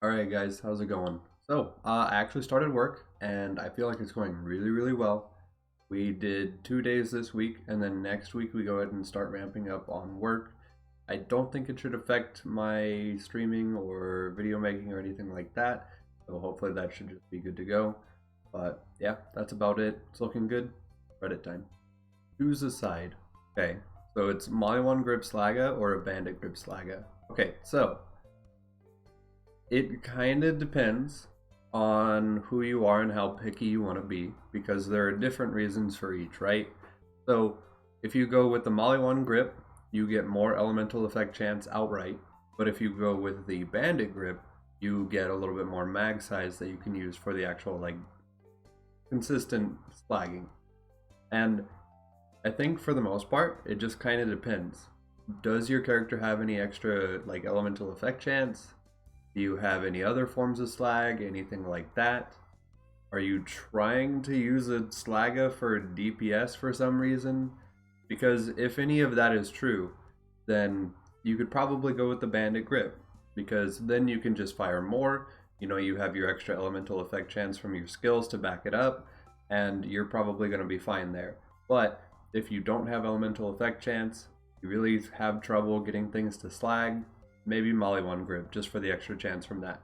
Alright guys, how's it going? I actually started work and I feel like it's going really, really well. We did 2 days this week and then next week we go ahead and start ramping up on work. I don't think it should affect my streaming or video making or anything like that. So hopefully that should just be good to go. But yeah, that's about it. It's looking good. Reddit time. Choose a side. Okay, so it's Maliwan Grip Slaga or a Bandit Grip Slaga. Okay, so it kind of depends on who you are and how picky you want to be, because there are different reasons for each, right? So if you go with the Maliwan grip, you get more elemental effect chance outright, but if you go with the Bandit grip, you get a little bit more mag size that you can use for the actual like consistent slagging. And I think for the most part, it just kind of depends. Does your character have any extra like elemental effect chance? Do you have any other forms of slag? Anything like that? Are you trying to use a Slaga for DPS for some reason? Because if any of that is true, then you could probably go with the Bandit Grip, because then you can just fire more. You know, you have your extra elemental effect chance from your skills to back it up, and you're probably going to be fine there. But if you don't have elemental effect chance, you really have trouble getting things to slag, maybe Maliwan Grip, just for the extra chance from that.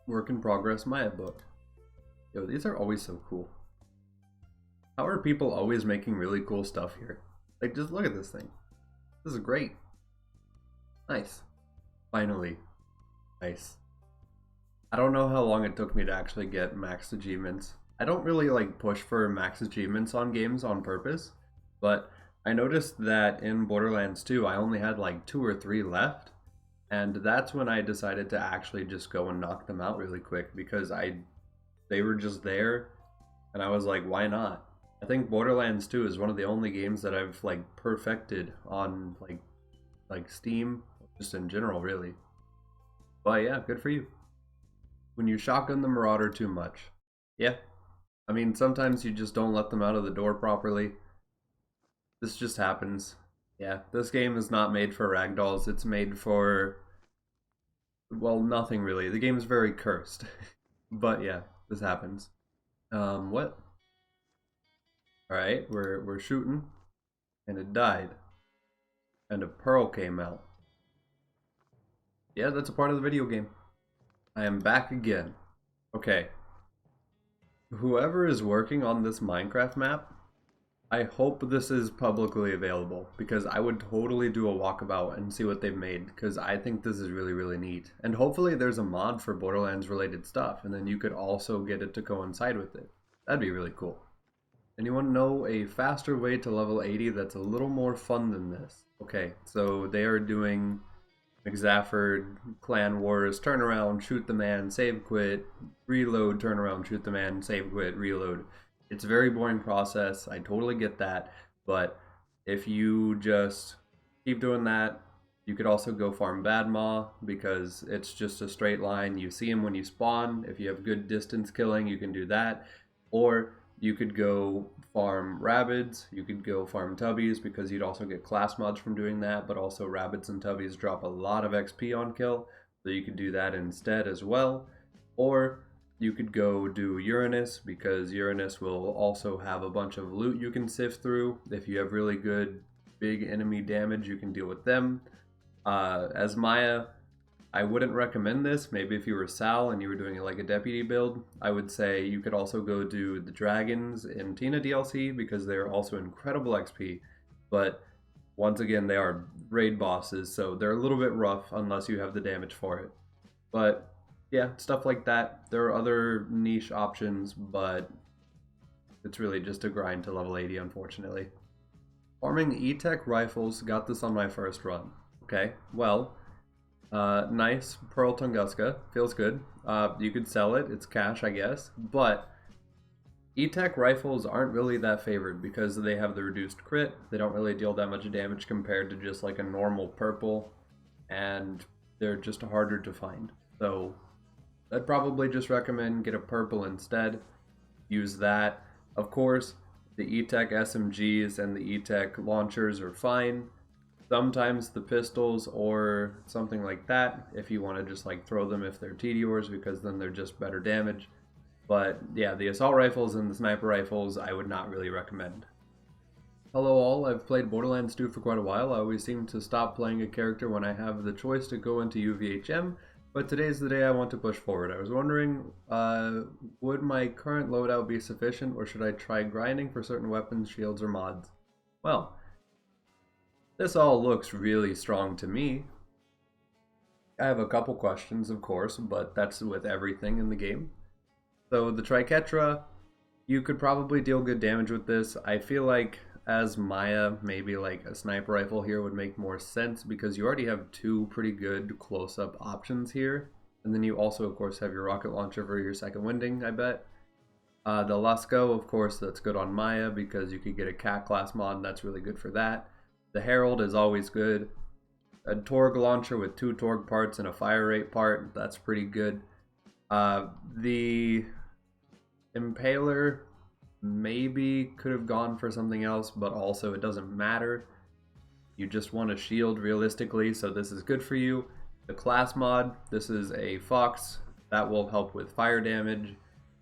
Work in progress Maya book. Yo, these are always so cool. How are people always making really cool stuff here? Like, just look at this thing. This is great. Nice. Finally. Nice. I don't know how long it took me to actually get max achievements. I don't really like push for max achievements on games on purpose, but I noticed that in Borderlands 2 I only had like 2 or 3 left, and that's when I decided to actually just go and knock them out really quick, because they were just there and I was like, why not? I think Borderlands 2 is one of the only games that I've like perfected on like Steam, just in general really. But yeah, good for you. When you shotgun the Marauder too much. Yeah. I mean, sometimes you just don't let them out of the door properly. This just happens. Yeah, this game is not made for ragdolls. It's made for, well, nothing really. The game is very cursed. But yeah, this happens. What? Alright, we're shooting. And it died. And a pearl came out. Yeah, that's a part of the video game. I am back again. Okay. Whoever is working on this Minecraft map, I hope this is publicly available, because I would totally do a walkabout and see what they've made, because I think this is really, really neat. And hopefully there's a mod for Borderlands related stuff, and then you could also get it to coincide with it. That'd be really cool. Anyone know a faster way to level 80 that's a little more fun than this? Okay, so they are doing McZafford, Clan Wars, turn around, shoot the man, save quit, reload, turn around, shoot the man, save quit, reload. It's a very boring process. I totally get that. But if you just keep doing that, you could also go farm Badmaw, because it's just a straight line. You see him when you spawn. If you have good distance killing, you can do that. Or you could go farm Rabbids, you could go farm Tubbies, because you'd also get class mods from doing that, but also Rabbids and Tubbies drop a lot of XP on kill, so you could do that instead as well. Or you could go do Uranus, because Uranus will also have a bunch of loot you can sift through. If you have really good big enemy damage, you can deal with them. As Maya, I wouldn't recommend this. Maybe if you were Sal and you were doing like a deputy build, I would say you could also go do the dragons in Tina DLC, because they are also incredible XP. But once again, they are raid bosses, so they're a little bit rough unless you have the damage for it. But yeah, stuff like that. There are other niche options, but it's really just a grind to level 80, unfortunately. Farming E-Tech rifles, got this on my first run. Okay, well, nice Pearl Tunguska, feels good. You could sell it, it's cash I guess, but E-Tech rifles aren't really that favored because they have the reduced crit, they don't really deal that much damage compared to just like a normal purple, and they're just harder to find. So I'd probably just recommend get a purple instead, use that. Of course, the E-Tech SMGs and the E-Tech launchers are fine, Sometimes the pistols or something like that, if you want to just like throw them if they're TDORs, because then they're just better damage. But yeah, the assault rifles and the sniper rifles I would not really recommend. Hello all, I've played Borderlands 2 for quite a while. I always seem to stop playing a character when I have the choice to go into UVHM, but today's the day I want to push forward. I was wondering, would my current loadout be sufficient, or should I try grinding for certain weapons, shields, or mods? Well, this all looks really strong to me. I have a couple questions, of course, but that's with everything in the game. So the Triquetra, you could probably deal good damage with this. I feel like as Maya, maybe like a sniper rifle here would make more sense because you already have two pretty good close-up options here. And then you also, of course, have your rocket launcher for your second winding, I bet. The Lasco, of course, that's good on Maya because you could get a cat class mod, and that's really good for that. The Herald is always good. A Torg launcher with 2 Torg parts and a fire rate part, that's pretty good. The Impaler maybe could have gone for something else, but also it doesn't matter. You just want a shield realistically, so this is good for you. The class mod, this is a Fox, that will help with fire damage.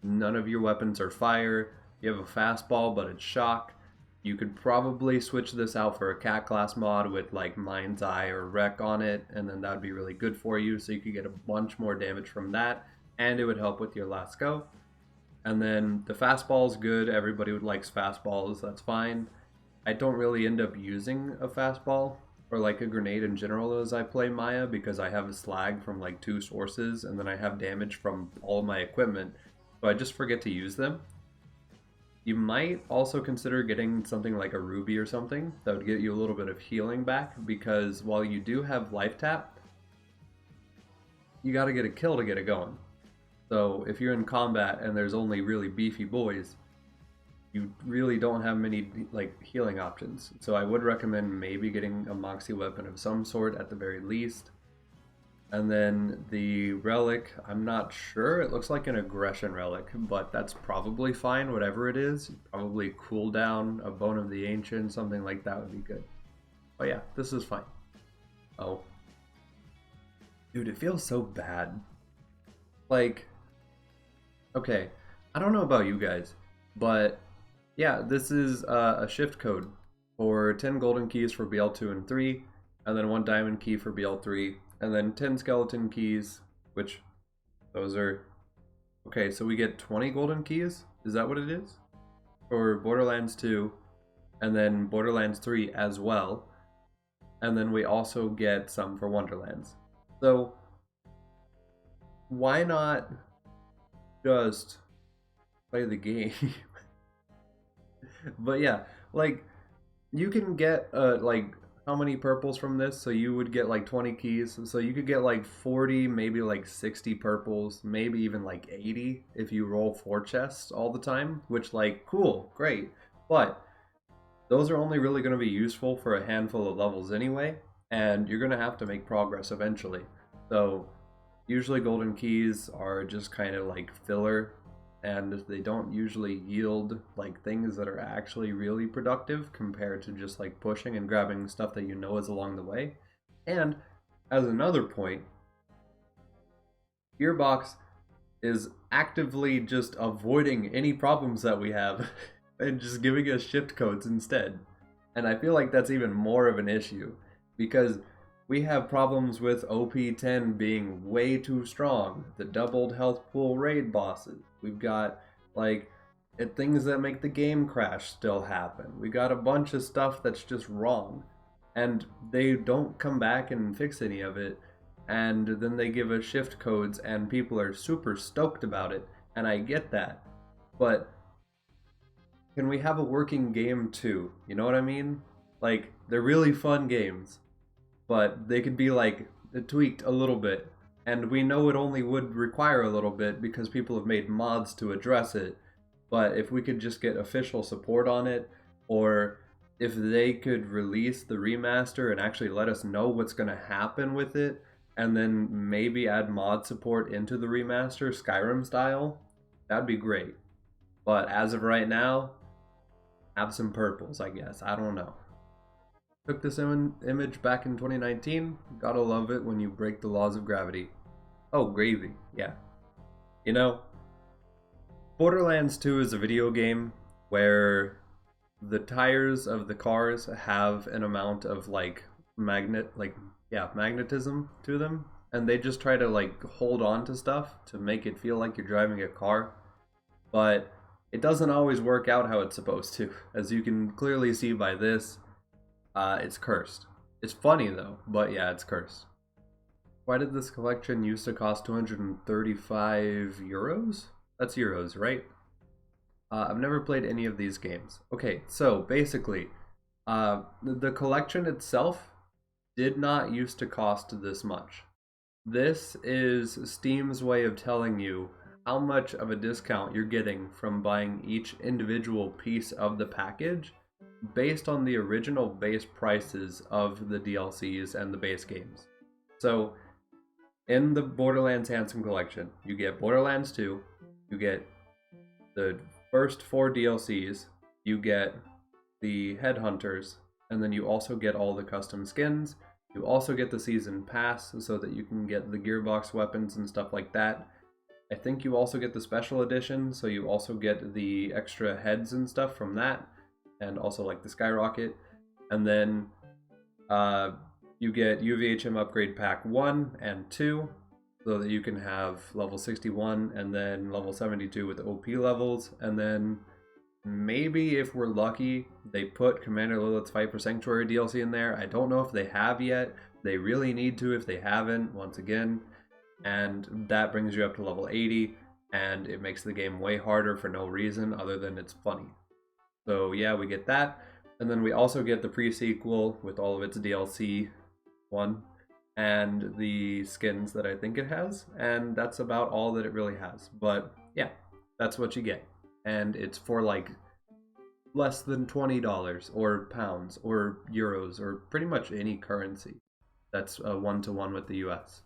None of your weapons are fire. You have a fastball, but it's shock. You could probably switch this out for a cat class mod with like Mind's Eye or Wreck on it, and then that would be really good for you, so you could get a bunch more damage from that, and it would help with your last go. And then the fastball is good. Everybody likes fastballs. That's fine. I don't really end up using a fastball or like a grenade in general as I play Maya because I have a slag from like 2 sources and then I have damage from all of my equipment. So I just forget to use them. You might also consider getting something like a Ruby or something that would get you a little bit of healing back because while you do have life tap, you got to get a kill to get it going. So if you're in combat and there's only really beefy boys, you really don't have many like healing options. So I would recommend maybe getting a Moxie weapon of some sort at the very least. And then the relic, I'm not sure. It looks like an aggression relic, but that's probably fine, whatever it is. Probably cooldown, a bone of the ancient, something like that would be good. Oh yeah, this is fine. Oh. Dude, it feels so bad. Like, okay, I don't know about you guys, but yeah, this is a shift code for 10 golden keys for BL2 and 3, and then 1 diamond key for BL3, and then 10 skeleton keys, which those are... Okay, so we get 20 golden keys? Is that what it is? For Borderlands 2, and then Borderlands 3 as well, and then we also get some for Wonderlands. So, why not just play the game? But yeah, like, you can get, like, how many purples from this? So you would get, like, 20 keys. So you could get, like, 40, maybe, like, 60 purples. Maybe even, like, 80 if you roll 4 chests all the time. Which, like, cool, great. But those are only really going to be useful for a handful of levels anyway. And you're going to have to make progress eventually. So usually golden keys are just kind of, like, filler, and they don't usually yield like things that are actually really productive compared to just like pushing and grabbing stuff that you know is along the way. And as another point, Gearbox is actively just avoiding any problems that we have and just giving us shift codes instead. And I feel like that's even more of an issue because we have problems with OP10 being way too strong, the doubled health pool raid bosses. We've got, like, things that make the game crash still happen. We got a bunch of stuff that's just wrong. And they don't come back and fix any of it. And then they give us shift codes and people are super stoked about it. And I get that. But can we have a working game too? You know what I mean? Like, they're really fun games, but they could be like tweaked a little bit, and we know it only would require a little bit because people have made mods to address it. But if we could just get official support on it, or if they could release the remaster and actually let us know what's going to happen with it, and then maybe add mod support into the remaster Skyrim style, that'd be great. But as of right now, have some purples, I guess. I don't know. Took this image back in 2019. Gotta love it when you break the laws of gravity. Oh, gravy. Yeah. You know, Borderlands 2 is a video game where the tires of the cars have an amount of magnetism to them, and they just try to like hold on to stuff to make it feel like you're driving a car, but it doesn't always work out how it's supposed to. As you can clearly see by this, it's cursed. It's funny though, but yeah, it's cursed. Why did this collection used to cost 235 euros? That's euros, right? I've never played any of these games. Okay, so basically, the collection itself did not used to cost this much. This is Steam's way of telling you how much of a discount you're getting from buying each individual piece of the package based on the original base prices of the DLCs and the base games. So, in the Borderlands Handsome Collection, you get Borderlands 2, you get the first 4 DLCs, you get the Headhunters, and then you also get all the custom skins. You also get the Season Pass so that you can get the Gearbox weapons and stuff like that. I think you also get the Special Edition, so you also get the extra heads and stuff from that, and also like the Skyrocket. And then you get UVHM Upgrade Pack 1 and 2, so that you can have level 61 and then level 72 with OP levels, and then maybe if we're lucky they put Commander Lilith's Fight for Sanctuary DLC in there. I don't know if they have yet. They really need to if they haven't, once again, and that brings you up to level 80, and it makes the game way harder for no reason other than it's funny. So yeah, we get that, and then we also get the pre-sequel with all of its DLC 1 and the skins that I think it has, and that's about all that it really has. But yeah, that's what you get, and it's for like less than $20 or pounds or euros or pretty much any currency that's a one-to-one with the US.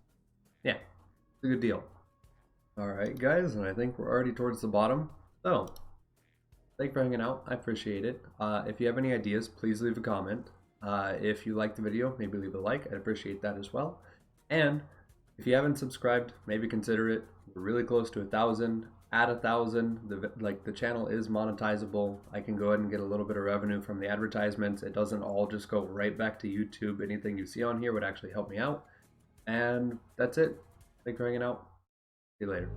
Yeah, it's a good deal. Alright guys, and I think we're already towards the bottom, so thanks for hanging out. I appreciate it. If you have any ideas, please leave a comment. If you liked the video, maybe leave a like. I'd appreciate that as well. And if you haven't subscribed, maybe consider it. We're really close to 1,000. At 1,000, the channel is monetizable. I can go ahead and get a little bit of revenue from the advertisements. It doesn't all just go right back to YouTube. Anything you see on here would actually help me out. And that's it. Thanks for hanging out. See you later.